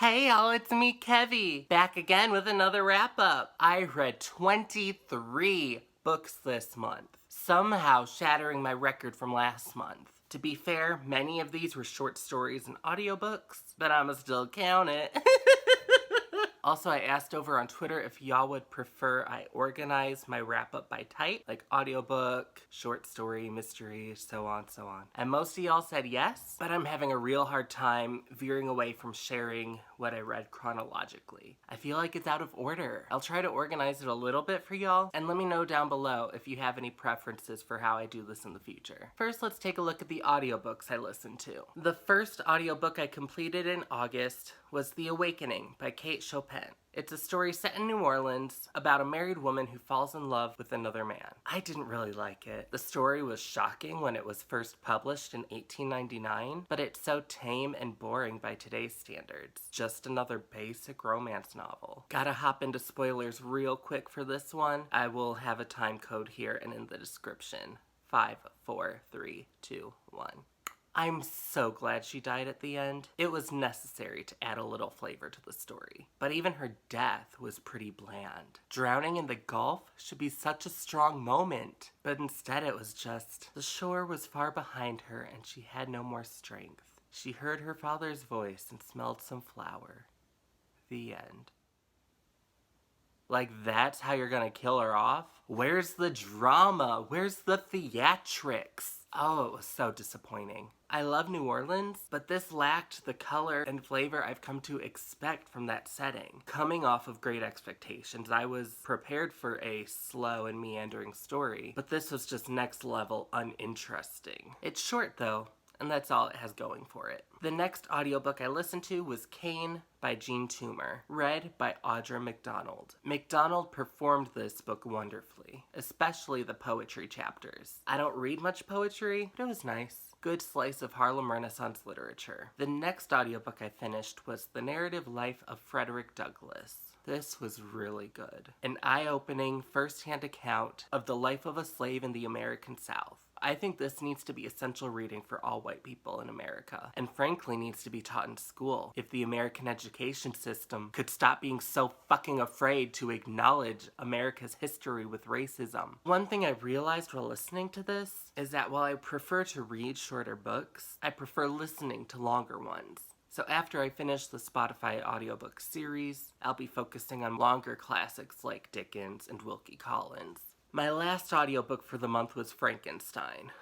Hey y'all, it's me, Kevvie, back again with another wrap-up. I read 23 books this month, somehow shattering my record from last month. To be fair, many of these were short stories and audiobooks, but I'ma still count it. Also, I asked over on Twitter if y'all would prefer I organize my wrap-up by type, like audiobook, short story, mystery, so on. And most of y'all said yes, but I'm having a real hard time veering away from sharing what I read chronologically. I feel like it's out of order. I'll try to organize it a little bit for y'all, and let me know down below if you have any preferences for how I do this in the future. First, let's take a look at the audiobooks I listened to. The first audiobook I completed in August was The Awakening by Kate Chopin. It's a story set in New Orleans about a married woman who falls in love with another man. I didn't really like it. The story was shocking when it was first published in 1899, but it's so tame and boring by today's standards. Just another basic romance novel. Gotta hop into spoilers real quick for this one. I will have a time code here and in the description. 5, 4, 3, 2, 1. I'm so glad she died at the end. It was necessary to add a little flavor to the story. But even her death was pretty bland. Drowning in the Gulf should be such a strong moment. But instead it was just, the shore was far behind her and she had no more strength. She heard her father's voice and smelled some flower. The end. Like, that's how you're gonna kill her off? Where's the drama? Where's the theatrics? Oh, it was so disappointing. I love New Orleans, but this lacked the color and flavor I've come to expect from that setting. Coming off of great expectations, I was prepared for a slow and meandering story, but this was just next level uninteresting. It's short though, and that's all it has going for it. The next audiobook I listened to was Cain by Jean Toomer, read by Audra McDonald. McDonald performed this book wonderfully, especially the poetry chapters. I don't read much poetry, but it was nice. Good slice of Harlem Renaissance literature. The next audiobook I finished was The Narrative Life of Frederick Douglass. This was really good. An eye-opening, first-hand account of the life of a slave in the American South. I think this needs to be essential reading for all white people in America, and frankly needs to be taught in school. If the American education system could stop being so fucking afraid to acknowledge America's history with racism. One thing I realized while listening to this is that while I prefer to read shorter books, I prefer listening to longer ones. So after I finish the Spotify audiobook series, I'll be focusing on longer classics like Dickens and Wilkie Collins. My last audiobook for the month was Frankenstein.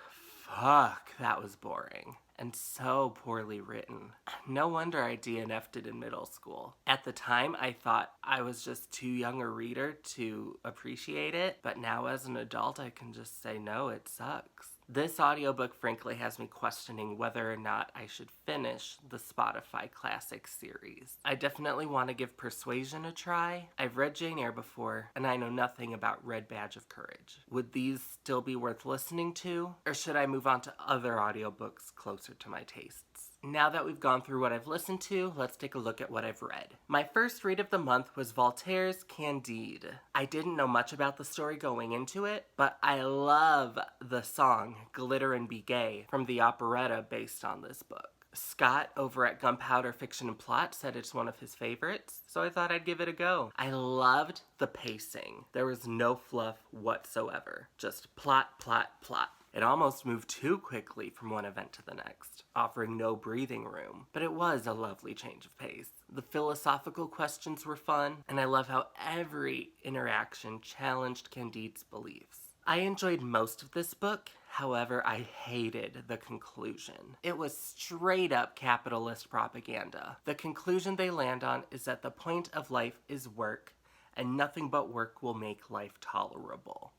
Fuck, that was boring. And so poorly written. No wonder I DNF'd it in middle school. At the time, I thought I was just too young a reader to appreciate it, but now as an adult, I can just say no, it sucks. This audiobook frankly has me questioning whether or not I should finish the Spotify Classics series. I definitely want to give Persuasion a try. I've read Jane Eyre before, and I know nothing about Red Badge of Courage. Would these still be worth listening to, or should I move on to other audiobooks closer to my tastes? Now that we've gone through what I've listened to, let's take a look at what I've read. My first read of the month was Voltaire's Candide. I didn't know much about the story going into it, but I love the song Glitter and Be Gay from the operetta based on this book. Scott over at Gunpowder Fiction and Plot said it's one of his favorites, so I thought I'd give it a go. I loved the pacing. There was no fluff whatsoever. Just plot, plot, plot. It almost moved too quickly from one event to the next, offering no breathing room, but it was a lovely change of pace. The philosophical questions were fun, and I love how every interaction challenged Candide's beliefs. I enjoyed most of this book, however, I hated the conclusion. It was straight up capitalist propaganda. The conclusion they land on is that the point of life is work, and nothing but work will make life tolerable.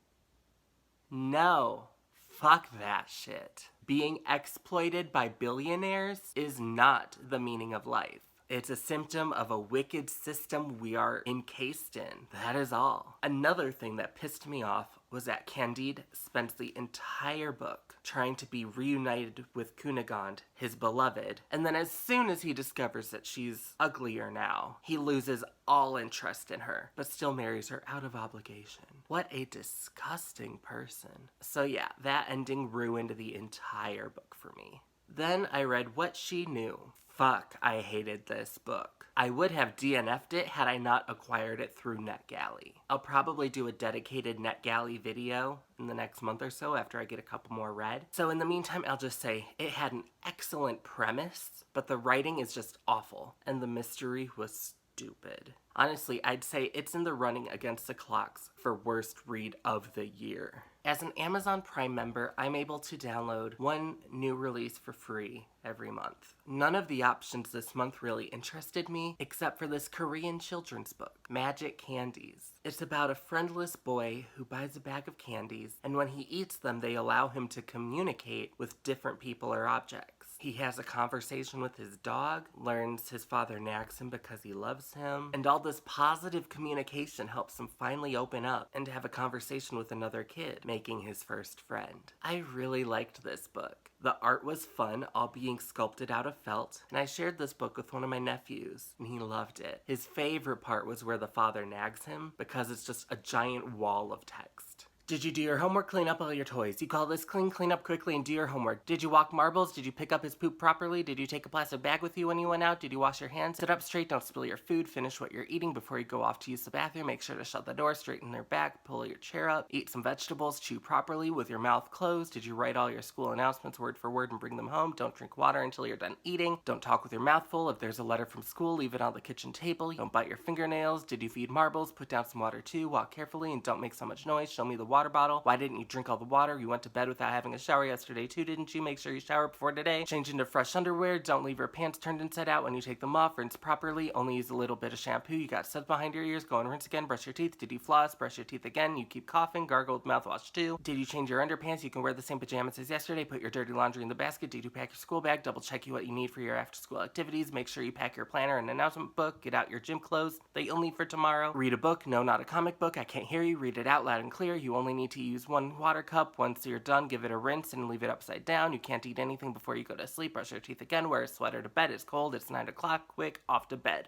No. Fuck that shit. Being exploited by billionaires is not the meaning of life. It's a symptom of a wicked system we are encased in. That is all. Another thing that pissed me off was that Candide spends the entire book trying to be reunited with Cunegonde, his beloved, and then as soon as he discovers that she's uglier now, he loses all interest in her, but still marries her out of obligation. What a disgusting person. So yeah, that ending ruined the entire book for me. Then I read What She Knew. fuck, I hated this book. I would have DNF'd it had I not acquired it through NetGalley. I'll probably do a dedicated NetGalley video in the next month or so after I get a couple more read. So in the meantime, I'll just say it had an excellent premise, but the writing is just awful, and the mystery was stupid. Honestly, I'd say it's in the running against the clocks for worst read of the year. As an Amazon Prime member, I'm able to download one new release for free every month. None of the options this month really interested me, except for this Korean children's book, Magic Candies. It's about a friendless boy who buys a bag of candies, and when he eats them, they allow him to communicate with different people or objects. He has a conversation with his dog, learns his father nags him because he loves him, and all this positive communication helps him finally open up and have a conversation with another kid, making his first friend. I really liked this book. The art was fun, all being sculpted out of felt, and I shared this book with one of my nephews, and he loved it. His favorite part was where the father nags him, because it's just a giant wall of text. Did you do your homework? Clean up all your toys. You call this clean up quickly and do your homework. Did you walk marbles? Did you pick up his poop properly? Did you take a plastic bag with you when you went out? Did you wash your hands? Sit up straight, don't spill your food. Finish what you're eating before you go off to use the bathroom. Make sure to shut the door, straighten your back, pull your chair up. Eat some vegetables, chew properly with your mouth closed. Did you write all your school announcements word for word and bring them home? Don't drink water until you're done eating. Don't talk with your mouth full. If there's a letter from school, leave it on the kitchen table. Don't bite your fingernails. Did you feed marbles? Put down some water too. Walk carefully and don't make so much noise. Show me the water bottle. Why didn't you drink all the water? You went to bed without having a shower yesterday too, didn't you? Make sure you shower before today. Change into fresh underwear. Don't leave your pants turned inside out when you take them off. Rinse properly. Only use a little bit of shampoo. You got stuff behind your ears. Go and rinse again. Brush your teeth. Did you floss? Brush your teeth again. You keep coughing. Gargle with mouthwash too. Did you change your underpants? You can wear the same pajamas as yesterday. Put your dirty laundry in the basket. Did you pack your school bag? Double check what you need for your after school activities. Make sure you pack your planner and announcement book. Get out your gym clothes that you'll need for tomorrow. Read a book. No, not a comic book. I can't hear you. Read it out loud and clear. You only need to use one water cup. Once you're done, give it a rinse and leave it upside down. You can't eat anything before you go to sleep. Brush your teeth again. Wear a sweater to bed. It's cold. It's 9 o'clock. Quick, off to bed.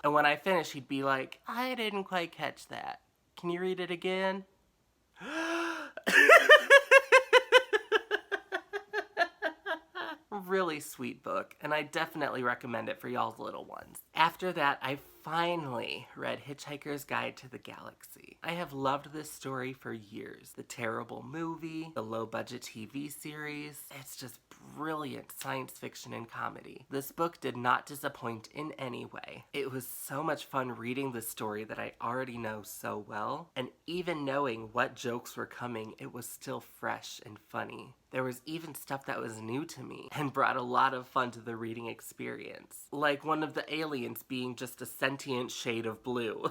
And when I finish, he'd be like, I didn't quite catch that. Can you read it again? Really sweet book, and I definitely recommend it for y'all's little ones. After that, I finally read Hitchhiker's Guide to the Galaxy. I have loved this story for years. The terrible movie, the low-budget TV series, it's just brilliant science fiction and comedy. This book did not disappoint in any way. It was so much fun reading the story that I already know so well, and even knowing what jokes were coming, it was still fresh and funny. There was even stuff that was new to me and brought a lot of fun to the reading experience. Like one of the aliens being just a sentient shade of blue.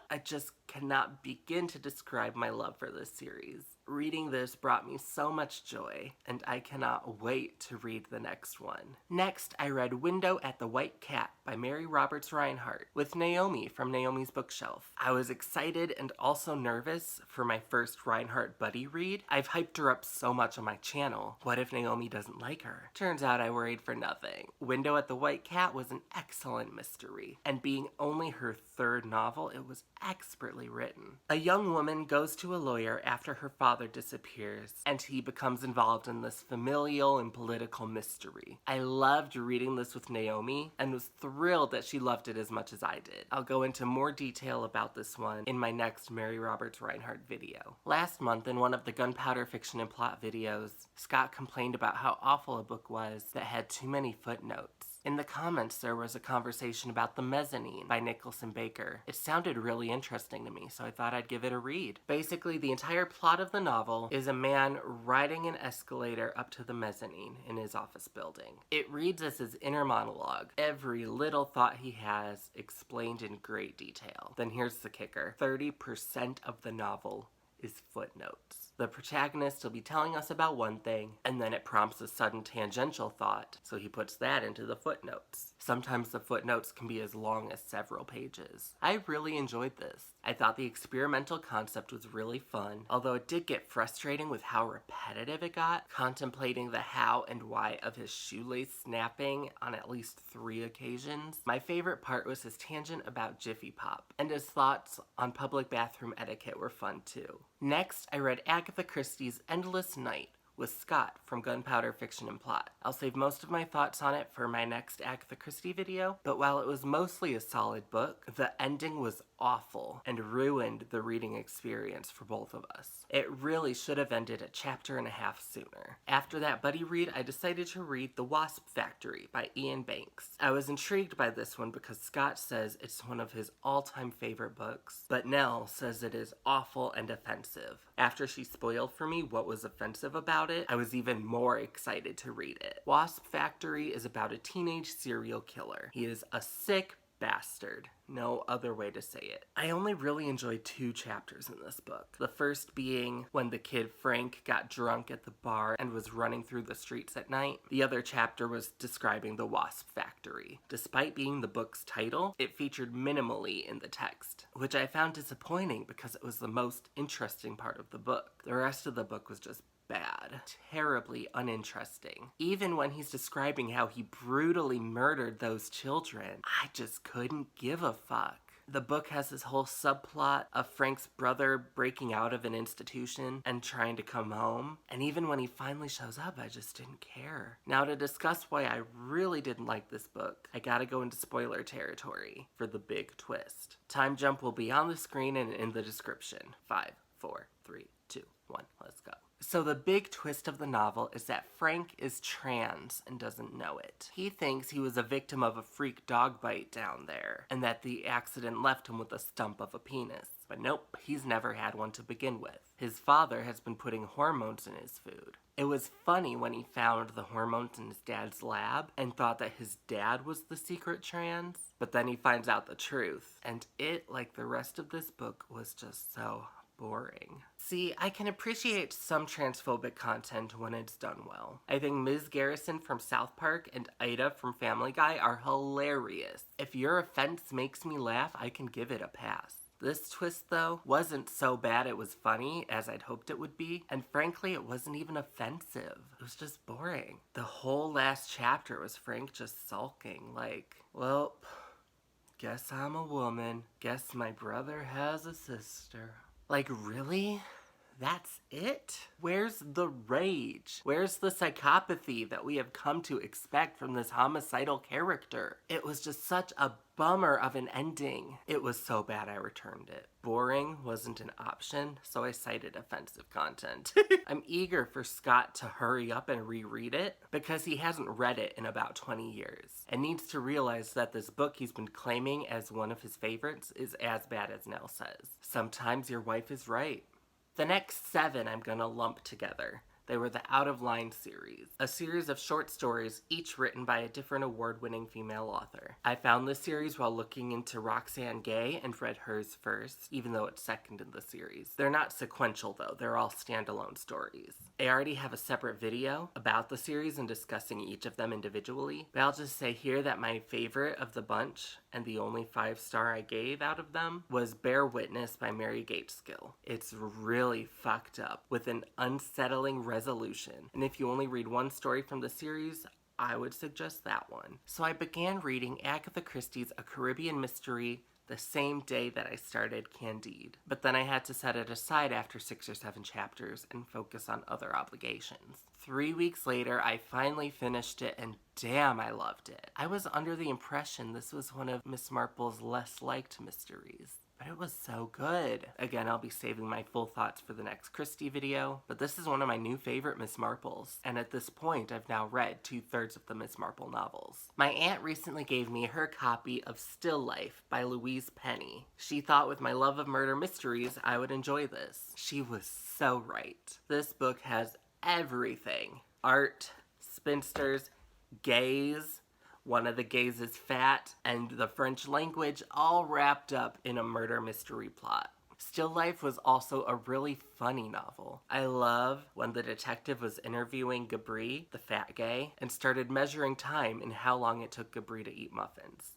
I just cannot begin to describe my love for this series. Reading this brought me so much joy, and I cannot wait to read the next one. Next, I read Window at the White Cat by Mary Roberts Rinehart with Naomi from Naomi's Bookshelf. I was excited and also nervous for my first Rinehart buddy read. I've hyped her up so much on my channel. What if Naomi doesn't like her? Turns out I worried for nothing. Window at the White Cat was an excellent mystery, and being only her third novel, it was expertly written. A young woman goes to a lawyer after her father disappears, and he becomes involved in this familial and political mystery. I loved reading this with Naomi and was thrilled that she loved it as much as I did. I'll go into more detail about this one in my next Mary Roberts Rinehart video. Last month, in one of the Gunpowder Fiction and Plot videos, Scott complained about how awful a book was that had too many footnotes. In the comments, there was a conversation about The Mezzanine by Nicholson Baker. It sounded really interesting to me, so I thought I'd give it a read. Basically, the entire plot of the novel is a man riding an escalator up to the mezzanine in his office building. It reads as his inner monologue, every little thought he has explained in great detail. Then here's the kicker. 30% of the novel is footnotes. The protagonist will be telling us about one thing, and then it prompts a sudden tangential thought, so he puts that into the footnotes. Sometimes the footnotes can be as long as several pages. I really enjoyed this. I thought the experimental concept was really fun, although it did get frustrating with how repetitive it got, contemplating the how and why of his shoelace snapping on at least 3 occasions. My favorite part was his tangent about Jiffy Pop, and his thoughts on public bathroom etiquette were fun too. Next, I read Agatha Christie's Endless Night with Scott from Gunpowder Fiction and Plot. I'll save most of my thoughts on it for my next Agatha Christie video, but while it was mostly a solid book, the ending was awful and ruined the reading experience for both of us. It really should have ended a chapter and a half sooner. After that buddy read, I decided to read The Wasp Factory by Iain Banks. I was intrigued by this one because Scott says it's one of his all-time favorite books, but Nell says it is awful and offensive. After she spoiled for me what was offensive about it, I was even more excited to read it. Wasp Factory is about a teenage serial killer. He is a sick bastard. No other way to say it. I only really enjoyed 2 chapters in this book. The first being when the kid Frank got drunk at the bar and was running through the streets at night. The other chapter was describing the Wasp Factory. Despite being the book's title, it featured minimally in the text, which I found disappointing because it was the most interesting part of the book. The rest of the book was just bad. Terribly uninteresting. Even when he's describing how he brutally murdered those children, I just couldn't give a fuck. The book has this whole subplot of Frank's brother breaking out of an institution and trying to come home. And even when he finally shows up, I just didn't care. Now to discuss why I really didn't like this book, I gotta go into spoiler territory for the big twist. Time jump will be on the screen and in the description. 5, 4, 3, 2, 1, let's go. So the big twist of the novel is that Frank is trans and doesn't know it. He thinks he was a victim of a freak dog bite down there, and that the accident left him with a stump of a penis. But nope, he's never had one to begin with. His father has been putting hormones in his food. It was funny when he found the hormones in his dad's lab and thought that his dad was the secret trans, but then he finds out the truth. And it, like the rest of this book, was just so boring. See, I can appreciate some transphobic content when it's done well. I think Ms. Garrison from South Park and Ida from Family Guy are hilarious. If your offense makes me laugh, I can give it a pass. This twist, though, wasn't so bad it was funny as I'd hoped it would be, and frankly, it wasn't even offensive. It was just boring. The whole last chapter was Frank just sulking, like, well, guess I'm a woman. Guess my brother has a sister. Like, really? That's it? Where's the rage? Where's the psychopathy that we have come to expect from this homicidal character? It was just such a bummer of an ending. It was so bad I returned it. Boring wasn't an option, so I cited offensive content. I'm eager for Scott to hurry up and reread it because he hasn't read it in about 20 years and needs to realize that this book he's been claiming as one of his favorites is as bad as Nell says. Sometimes your wife is right. The next 7 I'm gonna lump together. They were the Out of Line series, a series of short stories, each written by a different award-winning female author. I found this series while looking into Roxane Gay and read hers first, even though it's second in the series. They're not sequential though, they're all standalone stories. I already have a separate video about the series and discussing each of them individually, but I'll just say here that my favorite of the bunch, and the only 5-star I gave out of them, was Bear Witness by Mary Gateskill. It's really fucked up, with an unsettling resolution, and if you only read one story from the series, I would suggest that one. So I began reading Agatha Christie's A Caribbean Mystery the same day that I started Candide, but then I had to set it aside after 6 or 7 chapters and focus on other obligations. 3 weeks later, I finally finished it, and damn, I loved it. I was under the impression this was one of Miss Marple's less liked mysteries, but it was so good. Again, I'll be saving my full thoughts for the next Christie video, but this is one of my new favorite Miss Marples, and at this point, I've now read 2/3 of the Miss Marple novels. My aunt recently gave me her copy of Still Life by Louise Penny. She thought with my love of murder mysteries, I would enjoy this. She was so right. This book has everything. Art, spinsters, gays, one of the gays is fat, and the French language all wrapped up in a murder mystery plot. Still Life was also a really funny novel. I love when the detective was interviewing Gabri, the fat gay, and started measuring time and how long it took Gabri to eat muffins.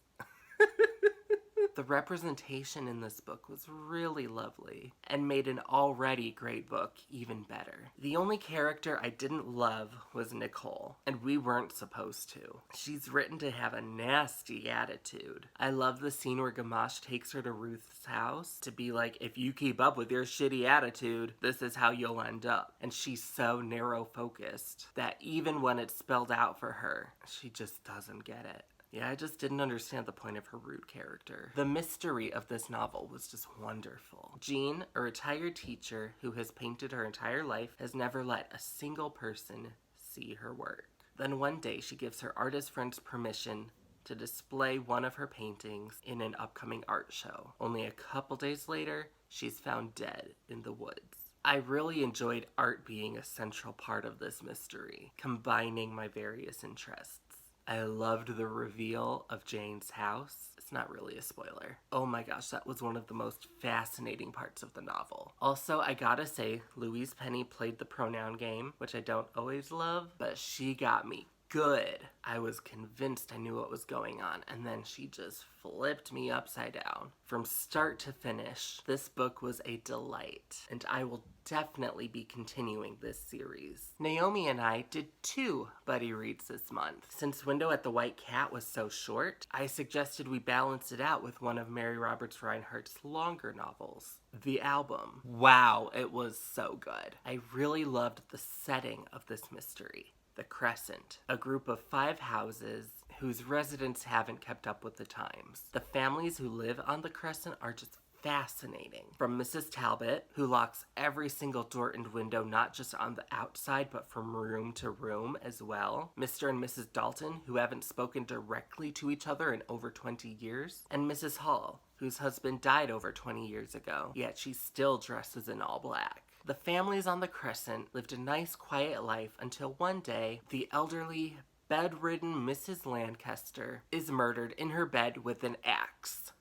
The representation in this book was really lovely and made an already great book even better. The only character I didn't love was Nicole, and we weren't supposed to. She's written to have a nasty attitude. I love the scene where Gamache takes her to Ruth's house to be like, if you keep up with your shitty attitude, this is how you'll end up. And she's so narrow-focused that even when it's spelled out for her, she just doesn't get it. Yeah, I just didn't understand the point of her rude character. The mystery of this novel was just wonderful. Jean, a retired teacher who has painted her entire life, has never let a single person see her work. Then one day she gives her artist friends permission to display one of her paintings in an upcoming art show. Only a couple days later, she's found dead in the woods. I really enjoyed art being a central part of this mystery, combining my various interests. I loved the reveal of Jane's house. It's not really a spoiler. Oh my gosh, that was one of the most fascinating parts of the novel. Also, I gotta say, Louise Penny played the pronoun game, which I don't always love, but she got me good. I was convinced I knew what was going on, and then she just flipped me upside down. From start to finish, this book was a delight, and I will definitely be continuing this series. Naomi and I did 2 buddy reads this month. Since Window at the White Cat was so short, I suggested we balance it out with one of Mary Roberts Rinehart's longer novels, The Album. Wow, it was so good. I really loved the setting of this mystery. The Crescent, a group of 5 houses whose residents haven't kept up with the times. The families who live on the Crescent are just fascinating. From Mrs. Talbot, who locks every single door and window not just on the outside but from room to room as well. Mr. and Mrs. Dalton, who haven't spoken directly to each other in over 20 years. And Mrs. Hall, whose husband died over 20 years ago, yet she still dresses in all black. The families on the Crescent lived a nice, quiet life until one day, the elderly, bedridden Mrs. Lancaster is murdered in her bed with an axe.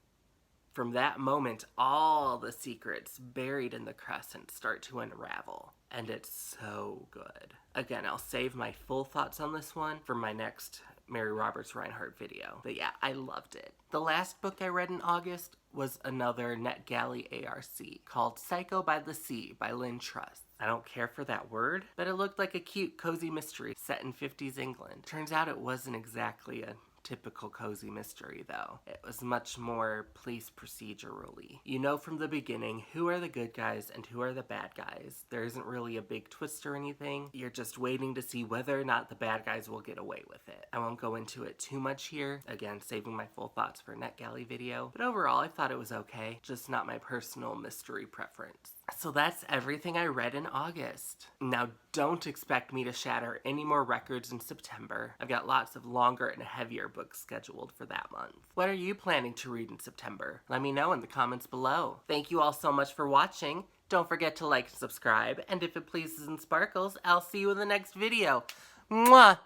From that moment, all the secrets buried in the Crescent start to unravel, and it's so good. Again, I'll save my full thoughts on this one for my next Mary Roberts Rinehart video. But yeah, I loved it. The last book I read in August was another NetGalley ARC called Psycho by the Sea by Lynne Truss. I don't care for that word, but it looked like a cute, cozy mystery set in 50s England. Turns out it wasn't exactly a typical cozy mystery, though. It was much more police procedurally. You know from the beginning who are the good guys and who are the bad guys. There isn't really a big twist or anything. You're just waiting to see whether or not the bad guys will get away with it. I won't go into it too much here. Again, saving my full thoughts for a NetGalley video. But overall, I thought it was okay. Just not my personal mystery preference. So that's everything I read in August. Now, don't expect me to shatter any more records in September. I've got lots of longer and heavier books scheduled for that month. What are you planning to read in September? Let me know in the comments below. Thank you all so much for watching. Don't forget to like and subscribe, and if it pleases and sparkles, I'll see you in the next video. Mwah!